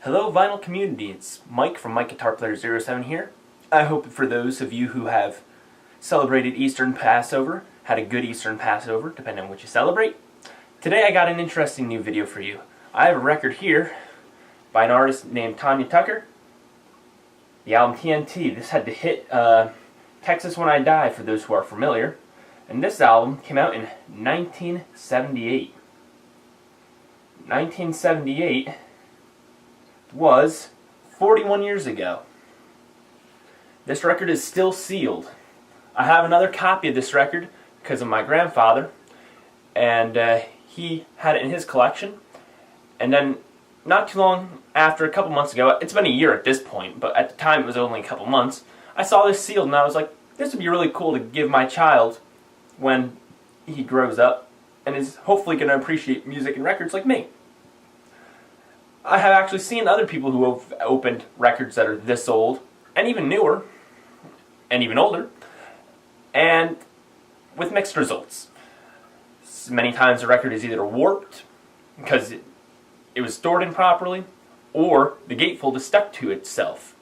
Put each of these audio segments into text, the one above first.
Hello vinyl community, it's Mike from Mike Guitar Player 07 here. I hope for those of you who have celebrated Eastern Passover, had a good Eastern Passover, depending on what you celebrate. Today I got an interesting new video for you. I have a record here by an artist named Tanya Tucker. The album TNT. This had to hit Texas When I Die for those who are familiar. And this album came out in 1978. 1978 was 41 years ago. This record is still sealed. I have another copy of this record because of my grandfather, and he had it in his collection. And then not too long after, a couple months ago, it's been a year at this point, but at the time it was only a couple months, I saw this sealed and I was like, this would be really cool to give my child when he grows up and is hopefully going to appreciate music and records like me. I have actually seen other people who have opened records that are this old, and even newer, and even older, and with mixed results. Many times the record is either warped, because it was stored improperly, or the gatefold is stuck to itself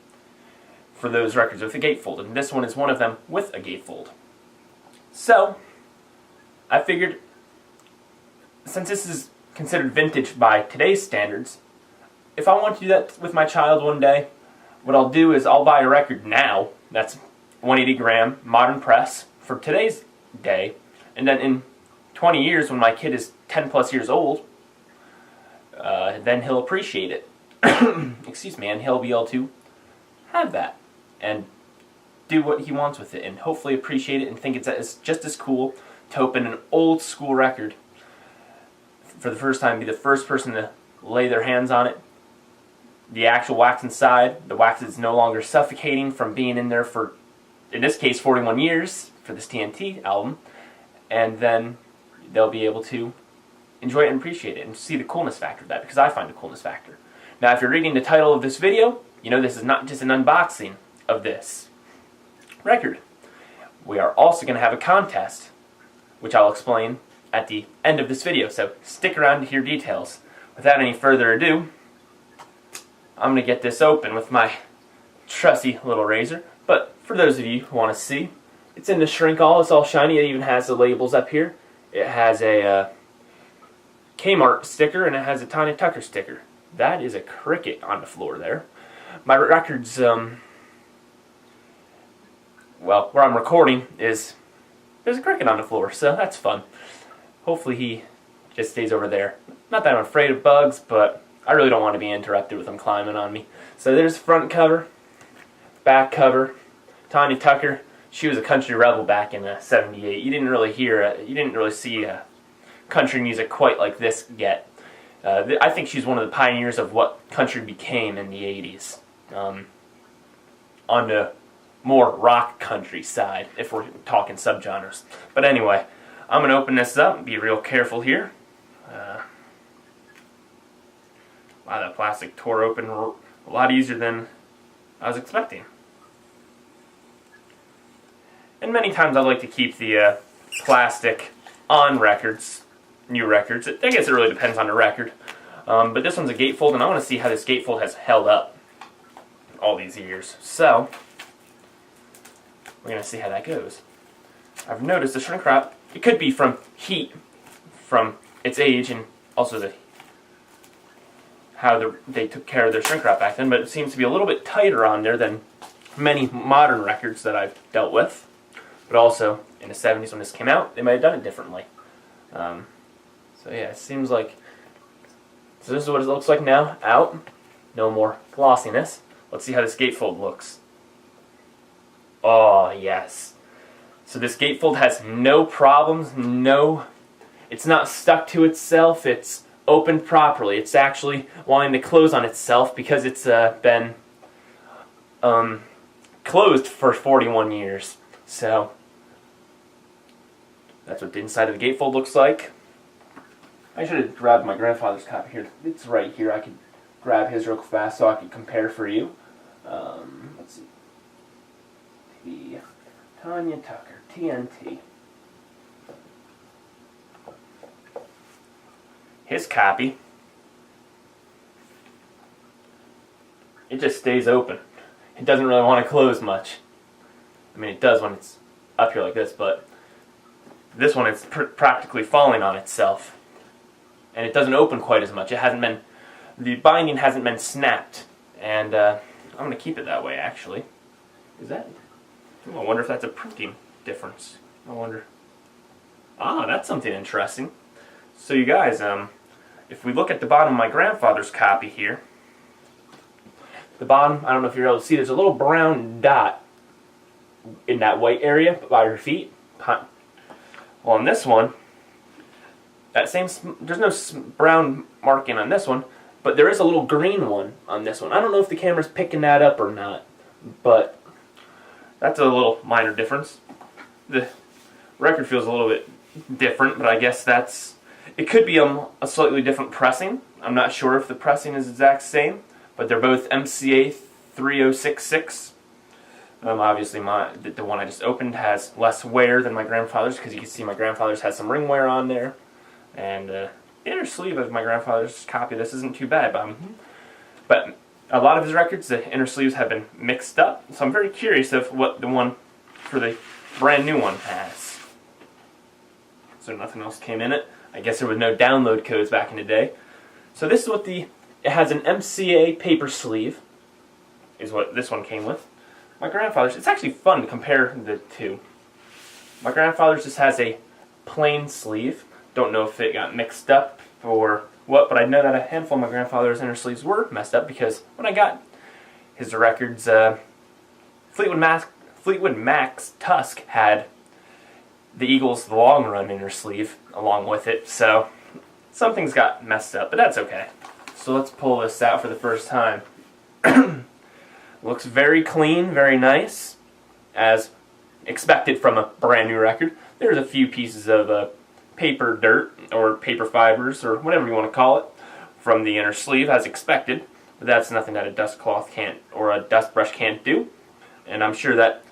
for those records with a gatefold, and this one is one of them with a gatefold. So, I figured, since this is considered vintage by today's standards, if I want to do that with my child one day, what I'll do is I'll buy a record now that's 180 gram modern press for today's day, and then in 20 years when my kid is 10 plus years old, then he'll appreciate it. Excuse me, and he'll be able to have that and do what he wants with it and hopefully appreciate it and think it's just as cool to open an old school record for the first time, be the first person to lay their hands on it. The actual wax inside, the wax is no longer suffocating from being in there for, in this case, 41 years for this TNT album, and then they'll be able to enjoy it and appreciate it and see the coolness factor of that, because I find the coolness factor. Now, if you're reading the title of this video, you know this is not just an unboxing of this record. We are also going to have a contest, which I'll explain at the end of this video, so stick around to hear details. Without any further ado, I'm going to get this open with my trusty little razor. But for those of you who want to see, it's in the shrink all. It's all shiny. It even has the labels up here. It has a Kmart sticker and it has a Tanya Tucker sticker. That is a cricket on the floor there. My record's, well, where I'm recording there's a cricket on the floor, so that's fun. Hopefully he just stays over there. Not that I'm afraid of bugs, but I really don't want to be interrupted with them climbing on me. So there's the front cover, back cover. Tanya Tucker, she was a country rebel back in '78. You didn't really see country music quite like this yet. I think she's one of the pioneers of what country became in the '80s. On the more rock country side, if we're talking subgenres. But anyway, I'm going to open this up and be real careful here. Wow, that plastic tore open a lot easier than I was expecting. And many times I like to keep the plastic on records, new records. I guess it really depends on the record. But this one's a gatefold, and I want to see how this gatefold has held up all these years. So, we're going to see how that goes. I've noticed the shrink wrap, it could be from heat, from its age, and also how they took care of their shrink wrap back then, but it seems to be a little bit tighter on there than many modern records that I've dealt with. But also, in the 70s when this came out, they might have done it differently. So yeah, it seems like, so this is what it looks like now, out. No more glossiness. Let's see how this gatefold looks. Oh, yes. So this gatefold has no problems, it's not stuck to itself, it's opened properly. It's actually wanting to close on itself because it's been closed for 41 years. So that's what the inside of the gatefold looks like. I should have grabbed my grandfather's copy here. It's right here. I could grab his real fast so I could compare for you. Let's see. Tanya Tucker, TNT. His copy it just stays open. It doesn't really want to close much. I mean, it does when it's up here like this, but this one it's practically falling on itself. And it doesn't open quite as much. The binding hasn't been snapped. And I'm going to keep it that way, actually. I wonder if that's a printing difference. I wonder. That's something interesting. So you guys, if we look at the bottom of my grandfather's copy here, the bottom, I don't know if you're able to see, there's a little brown dot in that white area by your feet. Well, on this one, there's no brown marking on this one, but there is a little green one on this one. I don't know if the camera's picking that up or not, but that's a little minor difference. The record feels a little bit different, but I guess it could be a slightly different pressing. I'm not sure if the pressing is the exact same, but they're both MCA 3066. Obviously, the one I just opened has less wear than my grandfather's, because you can see my grandfather's has some ring wear on there. And the inner sleeve of my grandfather's copy, this isn't too bad. But a lot of his records, the inner sleeves have been mixed up. So I'm very curious of what the one for the brand new one has. So nothing else came in it. I guess there was no download codes back in the day. So this is what it has an MCA paper sleeve, is what this one came with. My grandfather's, it's actually fun to compare the two. My grandfather's just has a plain sleeve. Don't know if it got mixed up or what, but I know that a handful of my grandfather's inner sleeves were messed up, because when I got his records, Fleetwood Mac's Tusk had the Eagles' The Long Run inner sleeve along with it, so something's got messed up, but that's okay. So let's pull this out for the first time. Looks very clean, very nice, as expected from a brand new record. There's a few pieces of paper dirt, or paper fibers, or whatever you want to call it, from the inner sleeve, as expected. But that's nothing that a dust cloth can't, or a dust brush can't do. And I'm sure that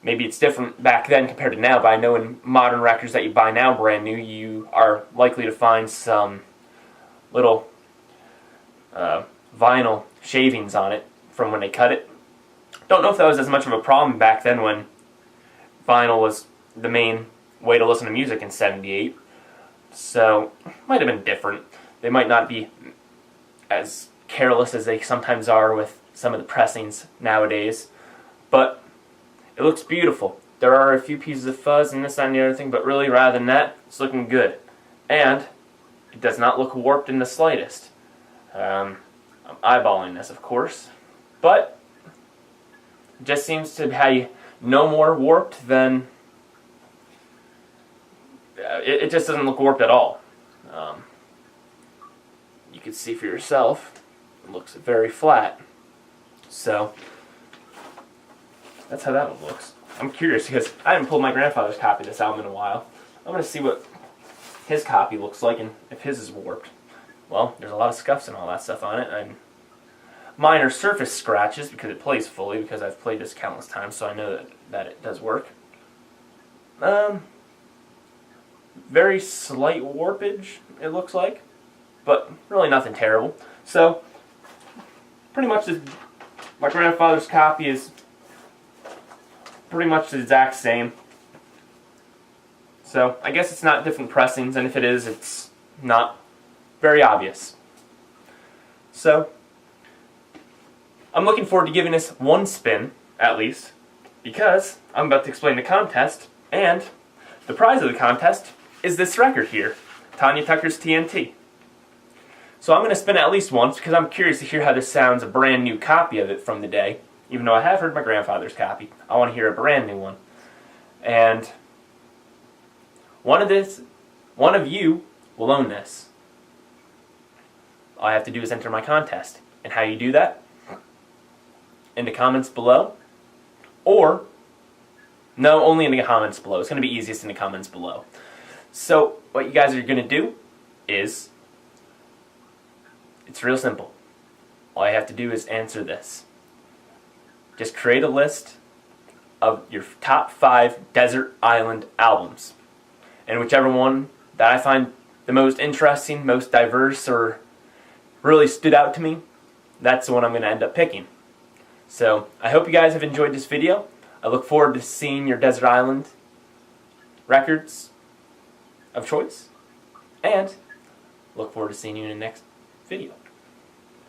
maybe it's different back then compared to now, but I know in modern records that you buy now brand new, you are likely to find some little vinyl shavings on it from when they cut it. Don't know if that was as much of a problem back then, when vinyl was the main way to listen to music in '78. So, might have been different. They might not be as careless as they sometimes are with some of the pressings nowadays. But it looks beautiful. There are a few pieces of fuzz and this, that, and the other thing, but really, rather than that, it's looking good. And it does not look warped in the slightest. I'm eyeballing this, of course. But it just seems to be no more warped than... It just doesn't look warped at all. You can see for yourself, it looks very flat. So, that's how that one looks. I'm curious, because I haven't pulled my grandfather's copy of this album in a while. I'm going to see what his copy looks like, and if his is warped. Well, there's a lot of scuffs and all that stuff on it, and minor surface scratches, because it plays fully, because I've played this countless times, so I know that it does work. Very slight warpage, it looks like, but really nothing terrible. So, pretty much my grandfather's copy is pretty much the exact same. So, I guess it's not different pressings, and if it is, it's not very obvious. So, I'm looking forward to giving this one spin, at least, because I'm about to explain the contest, and the prize of the contest is this record here, Tanya Tucker's TNT. So I'm going to spin it at least once, because I'm curious to hear how this sounds, a brand new copy of it from the day. Even though I have heard my grandfather's copy, I want to hear a brand new one. And one of you will own this. All I have to do is enter my contest. And how you do that? In the comments below. Or, no, only in the comments below. It's going to be easiest in the comments below. So, what you guys are going to do is, it's real simple. All you have to do is answer this. Just create a list of your top 5 desert island albums. And whichever one that I find the most interesting, most diverse, or really stood out to me, that's the one I'm going to end up picking. So I hope you guys have enjoyed this video. I look forward to seeing your desert island records of choice, and look forward to seeing you in the next video.